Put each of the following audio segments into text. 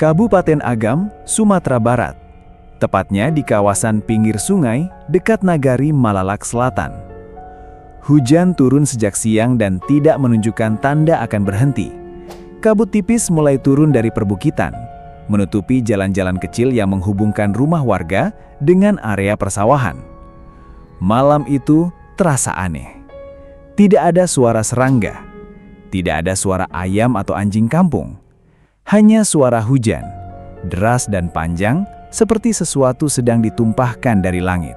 Kabupaten Agam, Sumatera Barat. Tepatnya di kawasan pinggir sungai dekat Nagari Malalak Selatan. Hujan turun sejak siang dan tidak menunjukkan tanda akan berhenti. Kabut tipis mulai turun dari perbukitan, menutupi jalan-jalan kecil yang menghubungkan rumah warga dengan area persawahan. Malam itu terasa aneh. Tidak ada suara serangga, tidak ada suara ayam atau anjing kampung. Hanya suara hujan, deras dan panjang, seperti sesuatu sedang ditumpahkan dari langit.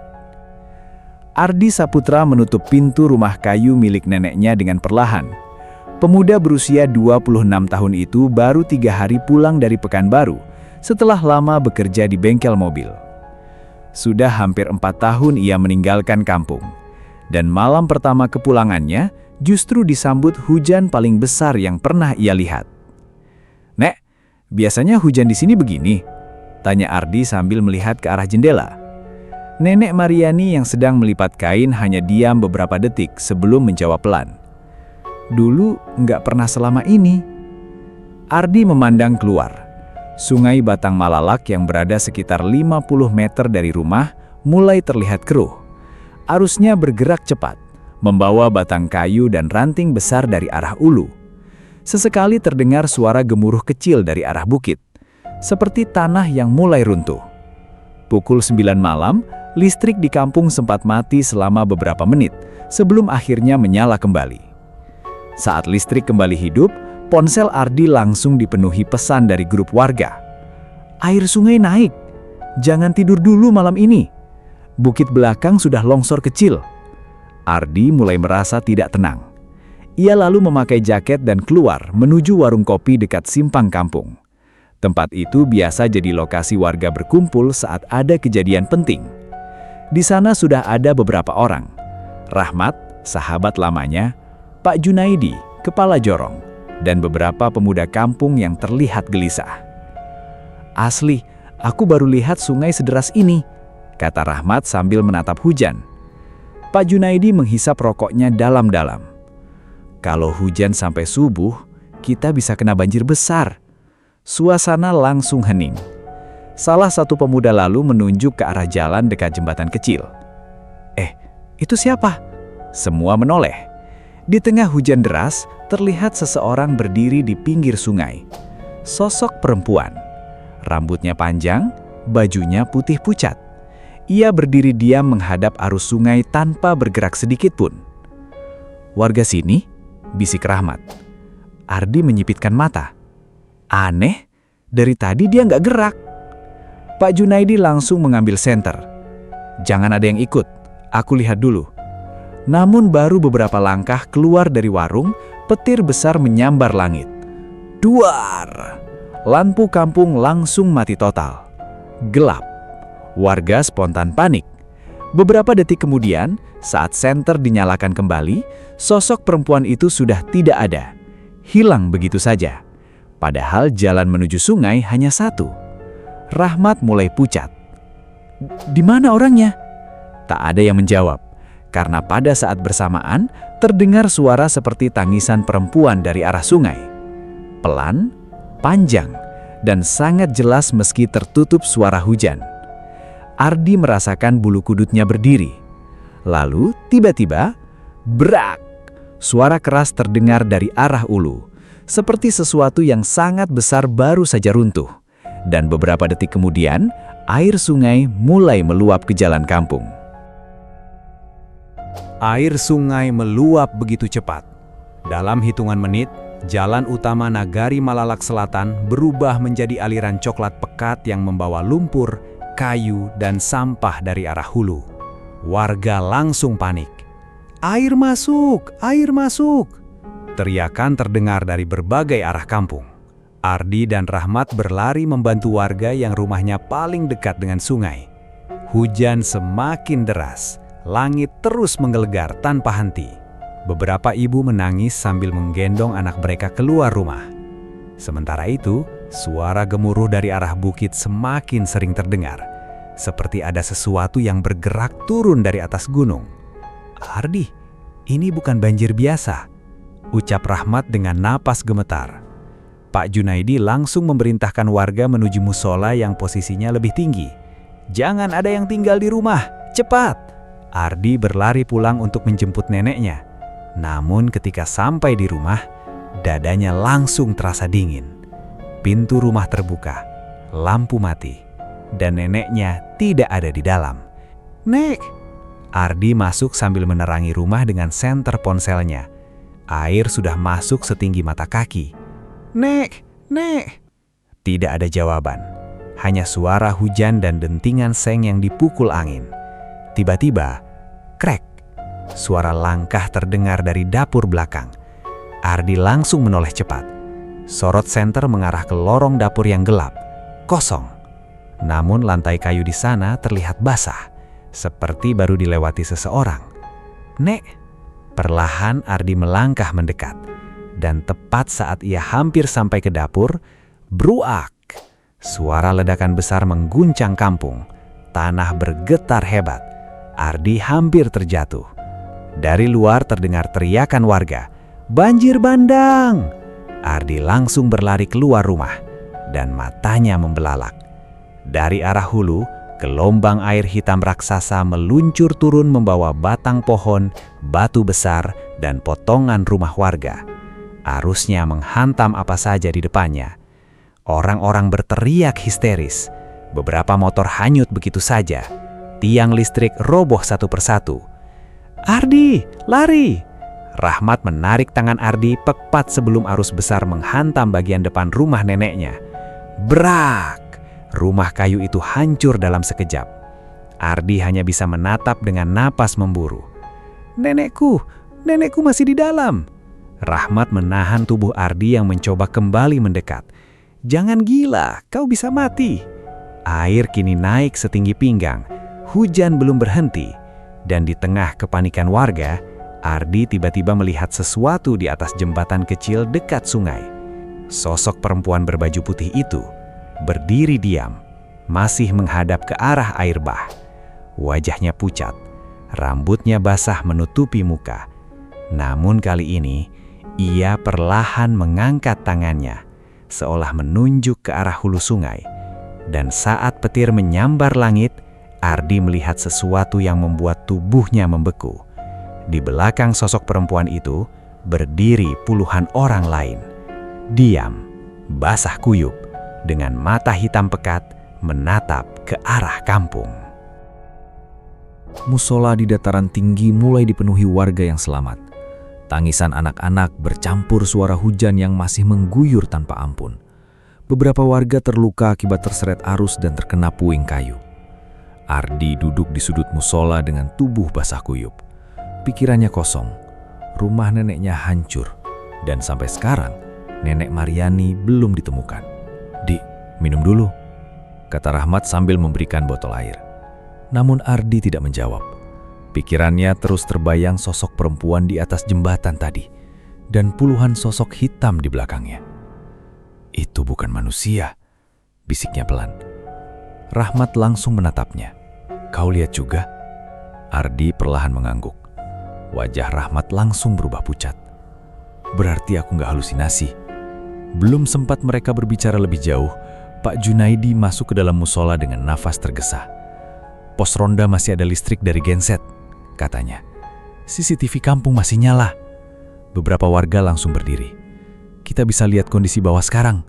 Ardi Saputra menutup pintu rumah kayu milik neneknya dengan perlahan. Pemuda berusia 26 tahun itu baru 3 hari pulang dari Pekanbaru, setelah lama bekerja di bengkel mobil. Sudah hampir 4 tahun ia meninggalkan kampung, dan malam pertama kepulangannya justru disambut hujan paling besar yang pernah ia lihat. "Nek, biasanya hujan di sini begini?" tanya Ardi sambil melihat ke arah jendela. Nenek Mariani yang sedang melipat kain hanya diam beberapa detik sebelum menjawab pelan. "Dulu nggak pernah selama ini." Ardi memandang keluar. Sungai Batang Malalak yang berada sekitar 50 meter dari rumah mulai terlihat keruh. Arusnya bergerak cepat, membawa batang kayu dan ranting besar dari arah ulu. Sesekali terdengar suara gemuruh kecil dari arah bukit, seperti tanah yang mulai runtuh. Pukul 9 malam, listrik di kampung sempat mati selama beberapa menit, sebelum akhirnya menyala kembali. Saat listrik kembali hidup, ponsel Ardi langsung dipenuhi pesan dari grup warga. "Air sungai naik, jangan tidur dulu malam ini. Bukit belakang sudah longsor kecil." Ardi mulai merasa tidak tenang. Ia lalu memakai jaket dan keluar menuju warung kopi dekat simpang kampung. Tempat itu biasa jadi lokasi warga berkumpul saat ada kejadian penting. Di sana sudah ada beberapa orang. Rahmat, sahabat lamanya, Pak Junaidi, kepala jorong, dan beberapa pemuda kampung yang terlihat gelisah. "Asli, aku baru lihat sungai sederas ini," kata Rahmat sambil menatap hujan. Pak Junaidi menghisap rokoknya dalam-dalam. "Kalau hujan sampai subuh, kita bisa kena banjir besar." Suasana langsung hening. Salah satu pemuda lalu menunjuk ke arah jalan dekat jembatan kecil. Itu siapa?" Semua menoleh. Di tengah hujan deras, terlihat seseorang berdiri di pinggir sungai. Sosok perempuan. Rambutnya panjang, bajunya putih pucat. Ia berdiri diam menghadap arus sungai tanpa bergerak sedikit pun. "Warga sini?" bisik Rahmat. Ardi menyipitkan mata. "Aneh, dari tadi dia nggak gerak." Pak Junaidi langsung mengambil senter. "Jangan ada yang ikut, aku lihat dulu." Namun baru beberapa langkah keluar dari warung, petir besar menyambar langit. Duar! Lampu kampung langsung mati total. Gelap. Warga spontan panik. Beberapa detik kemudian, saat senter dinyalakan kembali, sosok perempuan itu sudah tidak ada. Hilang begitu saja. Padahal jalan menuju sungai hanya satu. Rahmat mulai pucat. "Di mana orangnya?" Tak ada yang menjawab, karena pada saat bersamaan terdengar suara seperti tangisan perempuan dari arah sungai. Pelan, panjang, dan sangat jelas meski tertutup suara hujan. Ardi merasakan bulu kudutnya berdiri. Lalu tiba-tiba, brak! Suara keras terdengar dari arah ulu, seperti sesuatu yang sangat besar baru saja runtuh. Dan beberapa detik kemudian, air sungai mulai meluap ke jalan kampung. Air sungai meluap begitu cepat. Dalam hitungan menit, jalan utama Nagari Malalak Selatan berubah menjadi aliran coklat pekat yang membawa lumpur, kayu, dan sampah dari arah hulu. Warga langsung panik. "Air masuk! Air masuk!" Teriakan terdengar dari berbagai arah kampung. Ardi dan Rahmat berlari membantu warga yang rumahnya paling dekat dengan sungai. Hujan semakin deras, langit terus menggelegar tanpa henti. Beberapa ibu menangis sambil menggendong anak mereka keluar rumah. Sementara itu, suara gemuruh dari arah bukit semakin sering terdengar, seperti ada sesuatu yang bergerak turun dari atas gunung. "Ardi, ini bukan banjir biasa," ucap Rahmat dengan napas gemetar. Pak Junaidi langsung memerintahkan warga menuju musola yang posisinya lebih tinggi. "Jangan ada yang tinggal di rumah, cepat!" Ardi berlari pulang untuk menjemput neneknya. Namun ketika sampai di rumah, dadanya langsung terasa dingin. Pintu rumah terbuka, lampu mati, dan neneknya tidak ada di dalam. "Nek!" Ardi masuk sambil menerangi rumah dengan senter ponselnya. Air sudah masuk setinggi mata kaki. "Nek! Nek!" Tidak ada jawaban. Hanya suara hujan dan dentingan seng yang dipukul angin. Tiba-tiba, krek! Suara langkah terdengar dari dapur belakang. Ardi langsung menoleh cepat. Sorot senter mengarah ke lorong dapur yang gelap. Kosong. Namun lantai kayu di sana terlihat basah, seperti baru dilewati seseorang. "Nek!" Perlahan Ardi melangkah mendekat. Dan tepat saat ia hampir sampai ke dapur, bruak! Suara ledakan besar mengguncang kampung. Tanah bergetar hebat. Ardi hampir terjatuh. Dari luar terdengar teriakan warga, "Banjir bandang!" Ardi langsung berlari keluar rumah, dan matanya membelalak. Dari arah hulu, gelombang air hitam raksasa meluncur turun membawa batang pohon, batu besar, dan potongan rumah warga. Arusnya menghantam apa saja di depannya. Orang-orang berteriak histeris. Beberapa motor hanyut begitu saja. Tiang listrik roboh satu persatu. "Ardi, lari!" Rahmat menarik tangan Ardi tepat sebelum arus besar menghantam bagian depan rumah neneknya. Brak! Rumah kayu itu hancur dalam sekejap. Ardi hanya bisa menatap dengan napas memburu. Nenekku masih di dalam." Rahmat menahan tubuh Ardi yang mencoba kembali mendekat. "Jangan gila, kau bisa mati." Air kini naik setinggi pinggang. Hujan belum berhenti. Dan di tengah kepanikan warga, Ardi tiba-tiba melihat sesuatu di atas jembatan kecil dekat sungai. Sosok perempuan berbaju putih itu berdiri diam, masih menghadap ke arah air bah. Wajahnya pucat, rambutnya basah menutupi muka. Namun kali ini, ia perlahan mengangkat tangannya, seolah menunjuk ke arah hulu sungai. Dan saat petir menyambar langit, Ardi melihat sesuatu yang membuat tubuhnya membeku. Di belakang sosok perempuan itu, berdiri puluhan orang lain. Diam, basah kuyup, dengan mata hitam pekat, menatap ke arah kampung. Musola di dataran tinggi mulai dipenuhi warga yang selamat. Tangisan anak-anak bercampur suara hujan yang masih mengguyur tanpa ampun. Beberapa warga terluka akibat terseret arus dan terkena puing kayu. Ardi duduk di sudut musola dengan tubuh basah kuyup. Pikirannya kosong. Rumah neneknya hancur. Dan sampai sekarang, nenek Mariani belum ditemukan. "Di, minum dulu," kata Rahmat sambil memberikan botol air. Namun Ardi tidak menjawab. Pikirannya terus terbayang sosok perempuan di atas jembatan tadi. Dan puluhan sosok hitam di belakangnya. "Itu bukan manusia," bisiknya pelan. Rahmat langsung menatapnya. "Kau lihat juga?" Ardi perlahan mengangguk. Wajah Rahmat langsung berubah pucat. "Berarti aku nggak halusinasi." Belum sempat mereka berbicara lebih jauh, Pak Junaidi masuk ke dalam musola dengan nafas tergesa. "Pos ronda masih ada listrik dari genset," katanya. "CCTV kampung masih nyala." Beberapa warga langsung berdiri. "Kita bisa lihat kondisi bawah sekarang."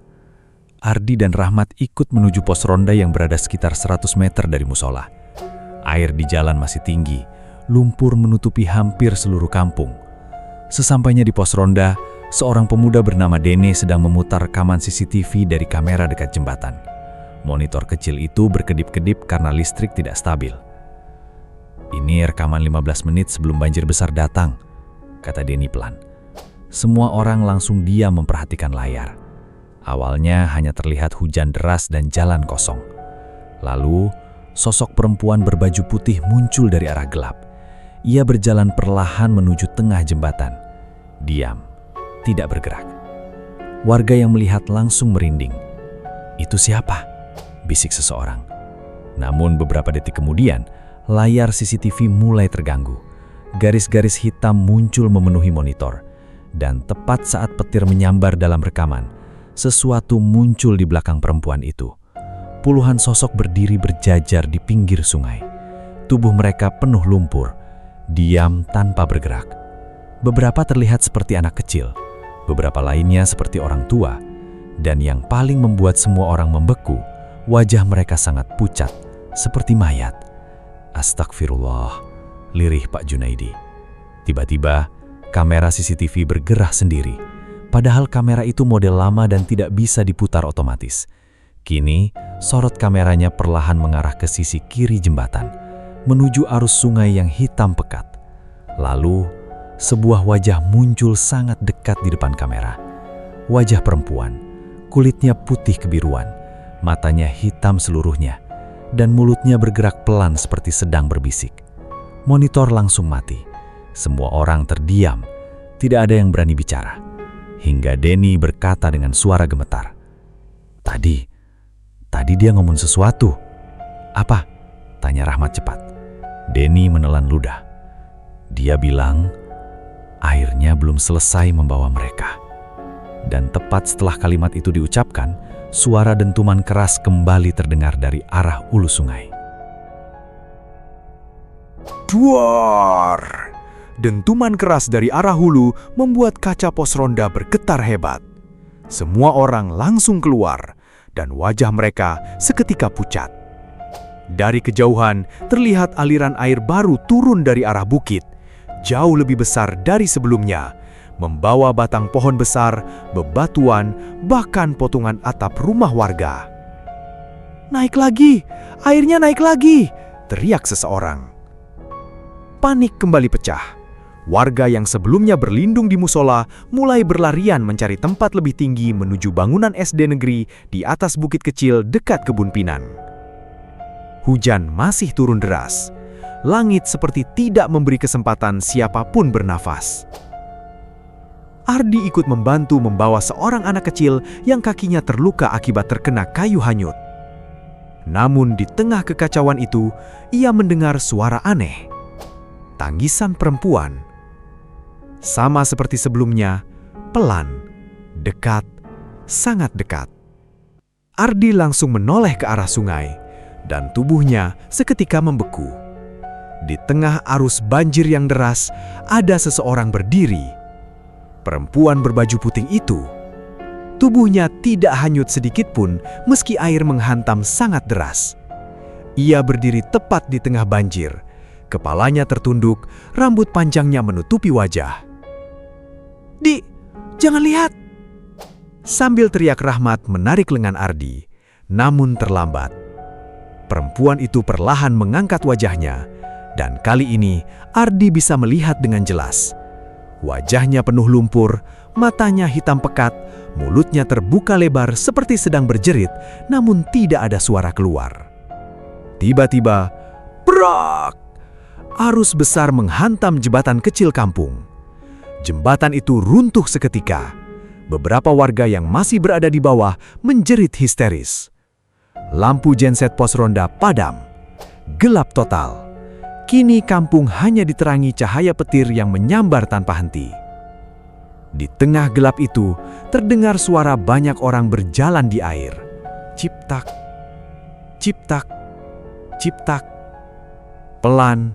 Ardi dan Rahmat ikut menuju pos ronda yang berada sekitar 100 meter dari musola. Air di jalan masih tinggi, lumpur menutupi hampir seluruh kampung. Sesampainya di pos ronda, seorang pemuda bernama Dene sedang memutar rekaman CCTV dari kamera dekat jembatan. Monitor kecil itu berkedip-kedip karena listrik tidak stabil. "Ini rekaman 15 menit sebelum banjir besar datang," kata Deni pelan. Semua orang langsung diam memperhatikan layar. Awalnya hanya terlihat hujan deras dan jalan kosong. Lalu, sosok perempuan berbaju putih muncul dari arah gelap. Ia berjalan perlahan menuju tengah jembatan. Diam, tidak bergerak. Warga yang melihat langsung merinding. "Itu siapa?" bisik seseorang. Namun beberapa detik kemudian, layar CCTV mulai terganggu. Garis-garis hitam muncul memenuhi monitor. Dan tepat saat petir menyambar dalam rekaman, sesuatu muncul di belakang perempuan itu. Puluhan sosok berdiri berjajar di pinggir sungai. Tubuh mereka penuh lumpur, diam tanpa bergerak. Beberapa terlihat seperti anak kecil, beberapa lainnya seperti orang tua, dan yang paling membuat semua orang membeku, wajah mereka sangat pucat, seperti mayat. Astagfirullah, lirih Pak Junaidi. Tiba-tiba, kamera CCTV bergerak sendiri. Padahal kamera itu model lama dan tidak bisa diputar otomatis. Kini, sorot kameranya perlahan mengarah ke sisi kiri jembatan, menuju arus sungai yang hitam pekat. Lalu, sebuah wajah muncul sangat dekat di depan kamera. Wajah perempuan, kulitnya putih kebiruan, matanya hitam seluruhnya, dan mulutnya bergerak pelan seperti sedang berbisik. Monitor langsung mati. Semua orang terdiam, tidak ada yang berani bicara. Hingga Denny berkata dengan suara gemetar, Tadi dia ngomong sesuatu. Apa? Tanya Rahmat cepat. Denny menelan ludah. Dia bilang, airnya belum selesai membawa mereka. Dan tepat setelah kalimat itu diucapkan, suara dentuman keras kembali terdengar dari arah hulu sungai. Duar! Dentuman keras dari arah hulu membuat kaca pos ronda bergetar hebat. Semua orang langsung keluar, dan wajah mereka seketika pucat. Dari kejauhan, terlihat aliran air baru turun dari arah bukit, jauh lebih besar dari sebelumnya, membawa batang pohon besar, bebatuan, bahkan potongan atap rumah warga. "Naik lagi! Airnya naik lagi!" teriak seseorang. Panik kembali pecah. Warga yang sebelumnya berlindung di musola mulai berlarian mencari tempat lebih tinggi menuju bangunan SD negeri di atas bukit kecil dekat kebun pinang. Hujan masih turun deras. Langit seperti tidak memberi kesempatan siapapun bernafas. Ardi ikut membantu membawa seorang anak kecil yang kakinya terluka akibat terkena kayu hanyut. Namun di tengah kekacauan itu, ia mendengar suara aneh. Tangisan perempuan. Sama seperti sebelumnya, pelan, dekat, sangat dekat. Ardi langsung menoleh ke arah sungai, dan tubuhnya seketika membeku. Di tengah arus banjir yang deras, ada seseorang berdiri. Perempuan berbaju putih itu. Tubuhnya tidak hanyut sedikit pun meski air menghantam sangat deras. Ia berdiri tepat di tengah banjir. Kepalanya tertunduk, rambut panjangnya menutupi wajah. "Di, jangan lihat!" Sambil teriak Rahmat menarik lengan Ardi, namun terlambat. Perempuan itu perlahan mengangkat wajahnya, dan kali ini Ardi bisa melihat dengan jelas. Wajahnya penuh lumpur, matanya hitam pekat, mulutnya terbuka lebar seperti sedang berjerit, namun tidak ada suara keluar. Tiba-tiba, brak! Arus besar menghantam jembatan kecil kampung. Jembatan itu runtuh seketika. Beberapa warga yang masih berada di bawah menjerit histeris. Lampu genset pos ronda padam. Gelap total. Kini kampung hanya diterangi cahaya petir yang menyambar tanpa henti. Di tengah gelap itu, terdengar suara banyak orang berjalan di air. Ciptak, ciptak, ciptak. Pelan,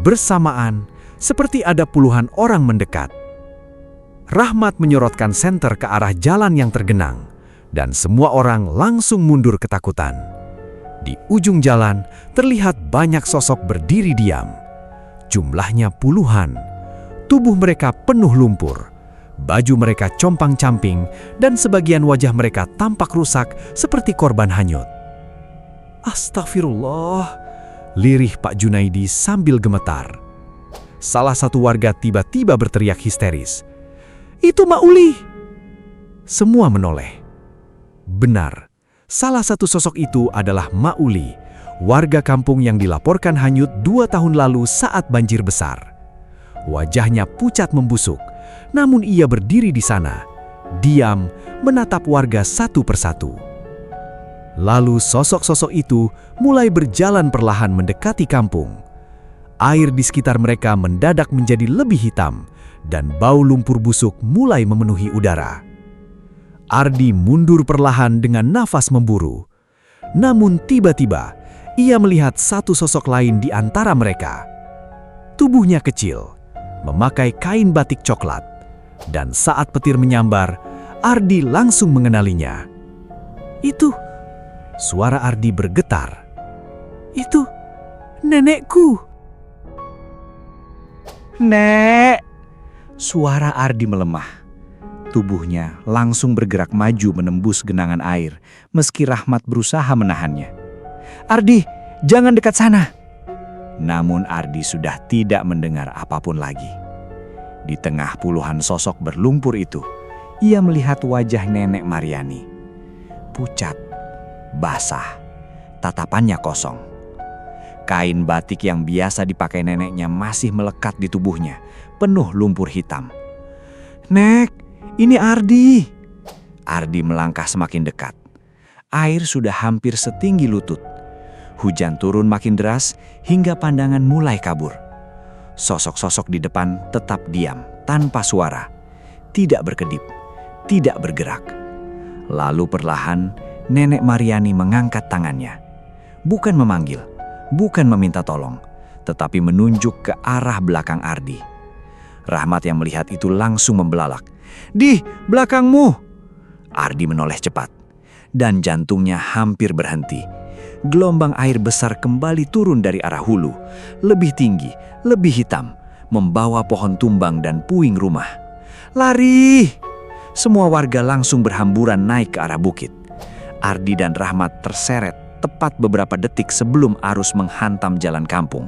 bersamaan, seperti ada puluhan orang mendekat. Rahmat menyorotkan senter ke arah jalan yang tergenang, dan semua orang langsung mundur ketakutan. Di ujung jalan, terlihat banyak sosok berdiri diam. Jumlahnya puluhan. Tubuh mereka penuh lumpur. Baju mereka compang-camping, dan sebagian wajah mereka tampak rusak seperti korban hanyut. "Astagfirullah," lirih Pak Junaidi sambil gemetar. Salah satu warga tiba-tiba berteriak histeris, "Itu Mauli!" Semua menoleh. Benar, salah satu sosok itu adalah Mauli, warga kampung yang dilaporkan hanyut 2 tahun lalu saat banjir besar. Wajahnya pucat membusuk, namun ia berdiri di sana, diam menatap warga satu persatu. Lalu sosok-sosok itu mulai berjalan perlahan mendekati kampung. Air di sekitar mereka mendadak menjadi lebih hitam, dan bau lumpur busuk mulai memenuhi udara. Ardi mundur perlahan dengan nafas memburu. Namun tiba-tiba, ia melihat satu sosok lain di antara mereka. Tubuhnya kecil, memakai kain batik coklat. Dan saat petir menyambar, Ardi langsung mengenalinya. Itu, suara Ardi bergetar. Itu, nenekku. Nek! Suara Ardi melemah. Tubuhnya langsung bergerak maju menembus genangan air, meski Rahmat berusaha menahannya. Ardi, jangan dekat sana! Namun Ardi sudah tidak mendengar apapun lagi. Di tengah puluhan sosok berlumpur itu, ia melihat wajah Nenek Maryani. Pucat, basah, tatapannya kosong. Kain batik yang biasa dipakai neneknya masih melekat di tubuhnya, penuh lumpur hitam. Nek, ini Ardi. Ardi melangkah semakin dekat. Air sudah hampir setinggi lutut. Hujan turun makin deras hingga pandangan mulai kabur. Sosok-sosok di depan tetap diam, tanpa suara. Tidak berkedip, tidak bergerak. Lalu perlahan, Nenek Maryani mengangkat tangannya. Bukan memanggil, bukan meminta tolong, tetapi menunjuk ke arah belakang Ardi. Rahmat yang melihat itu langsung membelalak. Di belakangmu! Ardi menoleh cepat, dan jantungnya hampir berhenti. Gelombang air besar kembali turun dari arah hulu, lebih tinggi, lebih hitam, membawa pohon tumbang dan puing rumah. Lari! Semua warga langsung berhamburan naik ke arah bukit. Ardi dan Rahmat terseret tepat beberapa detik sebelum arus menghantam jalan kampung.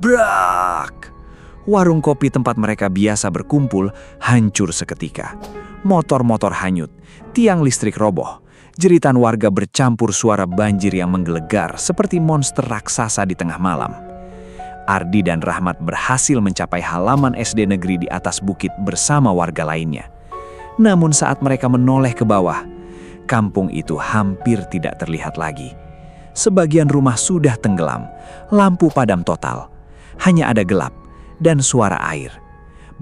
Brak! Warung kopi tempat mereka biasa berkumpul hancur seketika. Motor-motor hanyut, tiang listrik roboh. Jeritan warga bercampur suara banjir yang menggelegar seperti monster raksasa di tengah malam. Ardi dan Rahmat berhasil mencapai halaman SD negeri di atas bukit bersama warga lainnya. Namun saat mereka menoleh ke bawah, kampung itu hampir tidak terlihat lagi. Sebagian rumah sudah tenggelam, lampu padam total. Hanya ada gelap dan suara air.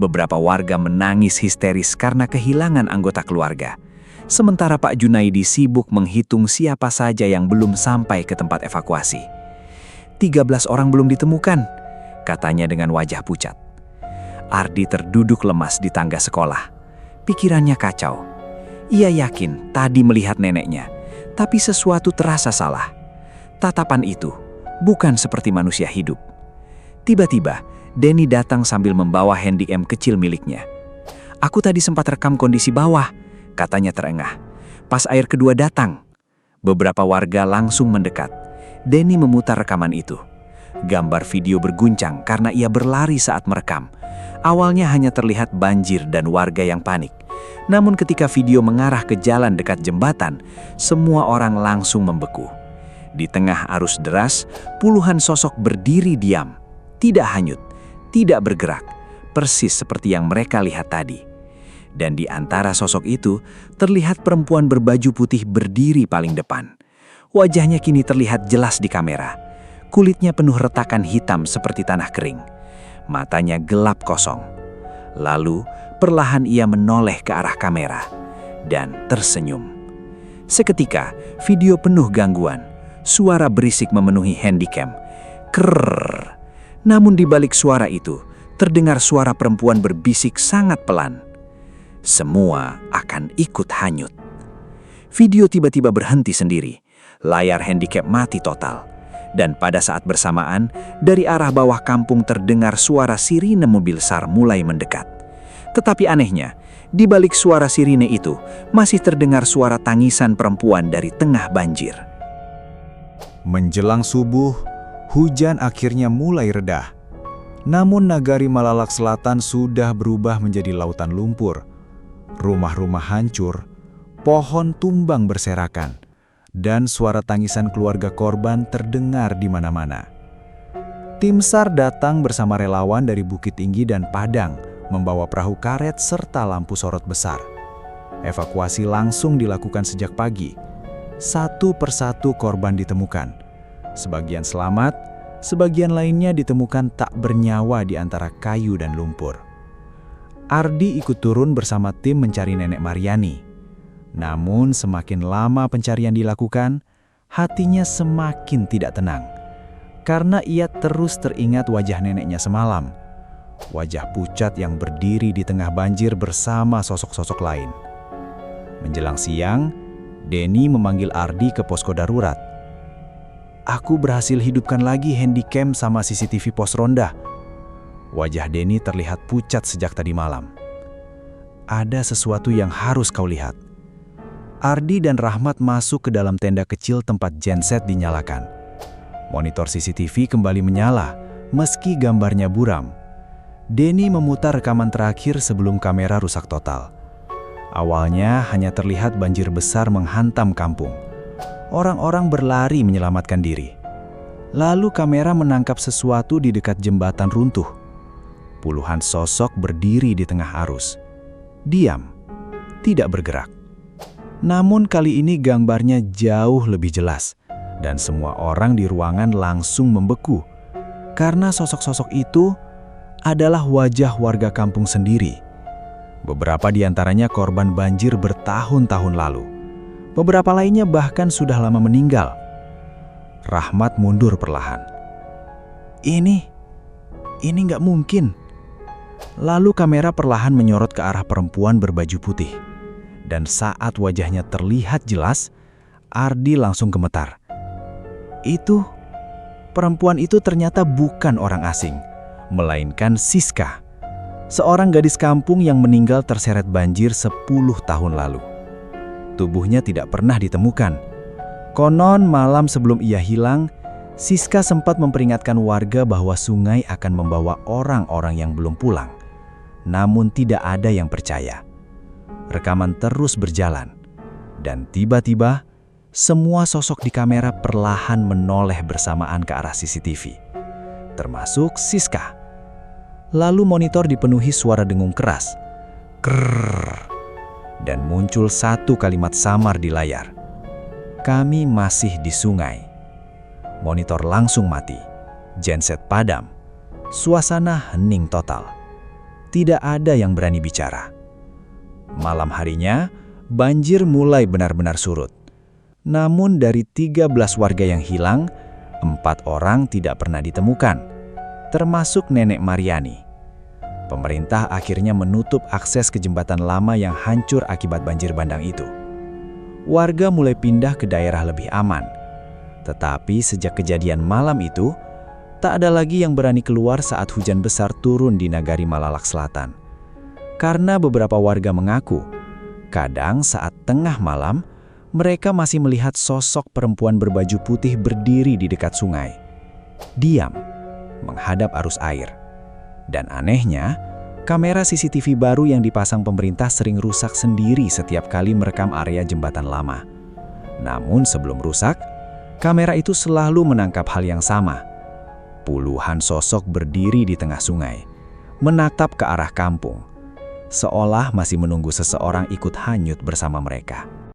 Beberapa warga menangis histeris karena kehilangan anggota keluarga. Sementara Pak Junaidi sibuk menghitung siapa saja yang belum sampai ke tempat evakuasi. 13 orang belum ditemukan, katanya dengan wajah pucat. Ardi terduduk lemas di tangga sekolah. Pikirannya kacau. Ia yakin tadi melihat neneknya, tapi sesuatu terasa salah. Tatapan itu bukan seperti manusia hidup. Tiba-tiba, Denny datang sambil membawa handycam kecil miliknya. Aku tadi sempat rekam kondisi bawah, katanya terengah. Pas air kedua datang, beberapa warga langsung mendekat. Denny memutar rekaman itu. Gambar video berguncang karena ia berlari saat merekam. Awalnya hanya terlihat banjir dan warga yang panik. Namun ketika video mengarah ke jalan dekat jembatan, semua orang langsung membeku. Di tengah arus deras, puluhan sosok berdiri diam, tidak hanyut, tidak bergerak, persis seperti yang mereka lihat tadi. Dan di antara sosok itu, terlihat perempuan berbaju putih berdiri paling depan. Wajahnya kini terlihat jelas di kamera. Kulitnya penuh retakan hitam seperti tanah kering. Matanya gelap kosong. Lalu, perlahan ia menoleh ke arah kamera dan tersenyum. Seketika, video penuh gangguan. Suara berisik memenuhi handycam. Krrrr. Namun di balik suara itu, terdengar suara perempuan berbisik sangat pelan. Semua akan ikut hanyut. Video tiba-tiba berhenti sendiri. Layar handycam mati total. Dan pada saat bersamaan, dari arah bawah kampung terdengar suara sirine mobil SAR mulai mendekat. Tetapi anehnya, di balik suara sirine itu, masih terdengar suara tangisan perempuan dari tengah banjir. Menjelang subuh, hujan akhirnya mulai reda. Namun Nagari Malalak Selatan sudah berubah menjadi lautan lumpur. Rumah-rumah hancur, pohon tumbang berserakan, dan suara tangisan keluarga korban terdengar di mana-mana. Tim SAR datang bersama relawan dari Bukit Tinggi dan Padang, membawa perahu karet serta lampu sorot besar. Evakuasi langsung dilakukan sejak pagi. Satu persatu korban ditemukan. Sebagian selamat, sebagian lainnya ditemukan tak bernyawa di antara kayu dan lumpur. Ardi ikut turun bersama tim mencari Nenek Maryani. Namun semakin lama pencarian dilakukan, hatinya semakin tidak tenang. Karena ia terus teringat wajah neneknya semalam. Wajah pucat yang berdiri di tengah banjir bersama sosok-sosok lain. Menjelang siang, Denny memanggil Ardi ke posko darurat. "Aku berhasil hidupkan lagi handycam sama CCTV pos ronda." Wajah Denny terlihat pucat sejak tadi malam. "Ada sesuatu yang harus kau lihat." Ardi dan Rahmat masuk ke dalam tenda kecil tempat genset dinyalakan. Monitor CCTV kembali menyala, meski gambarnya buram. Denny memutar rekaman terakhir sebelum kamera rusak total. Awalnya hanya terlihat banjir besar menghantam kampung. Orang-orang berlari menyelamatkan diri. Lalu kamera menangkap sesuatu di dekat jembatan runtuh. Puluhan sosok berdiri di tengah arus. Diam, tidak bergerak. Namun kali ini gambarnya jauh lebih jelas, dan semua orang di ruangan langsung membeku. Karena sosok-sosok itu adalah wajah warga kampung sendiri. Beberapa di antaranya korban banjir bertahun-tahun lalu. Beberapa lainnya bahkan sudah lama meninggal. Rahmat mundur perlahan. Ini nggak mungkin. Lalu kamera perlahan menyorot ke arah perempuan berbaju putih. Dan saat wajahnya terlihat jelas, Ardi langsung gemetar. Perempuan itu ternyata bukan orang asing, melainkan Siska, seorang gadis kampung yang meninggal terseret banjir 10 tahun lalu. Tubuhnya tidak pernah ditemukan. Konon malam sebelum ia hilang, Siska sempat memperingatkan warga bahwa sungai akan membawa orang-orang yang belum pulang. Namun tidak ada yang percaya. Rekaman terus berjalan, dan tiba-tiba semua sosok di kamera perlahan menoleh bersamaan ke arah CCTV, termasuk Siska. Lalu monitor dipenuhi suara dengung keras, "Krrrr," dan muncul satu kalimat samar di layar. "Kami masih di sungai." Monitor langsung mati, genset padam, suasana hening total. Tidak ada yang berani bicara. Malam harinya, banjir mulai benar-benar surut. Namun dari 13 warga yang hilang, 4 orang tidak pernah ditemukan, termasuk Nenek Mariani. Pemerintah akhirnya menutup akses ke jembatan lama yang hancur akibat banjir bandang itu. Warga mulai pindah ke daerah lebih aman. Tetapi sejak kejadian malam itu, tak ada lagi yang berani keluar saat hujan besar turun di Nagari Malalak Selatan. Karena beberapa warga mengaku, kadang saat tengah malam, mereka masih melihat sosok perempuan berbaju putih berdiri di dekat sungai. Diam, menghadap arus air. Dan anehnya, kamera CCTV baru yang dipasang pemerintah sering rusak sendiri setiap kali merekam area jembatan lama. Namun sebelum rusak, kamera itu selalu menangkap hal yang sama. Puluhan sosok berdiri di tengah sungai, menatap ke arah kampung, seolah masih menunggu seseorang ikut hanyut bersama mereka.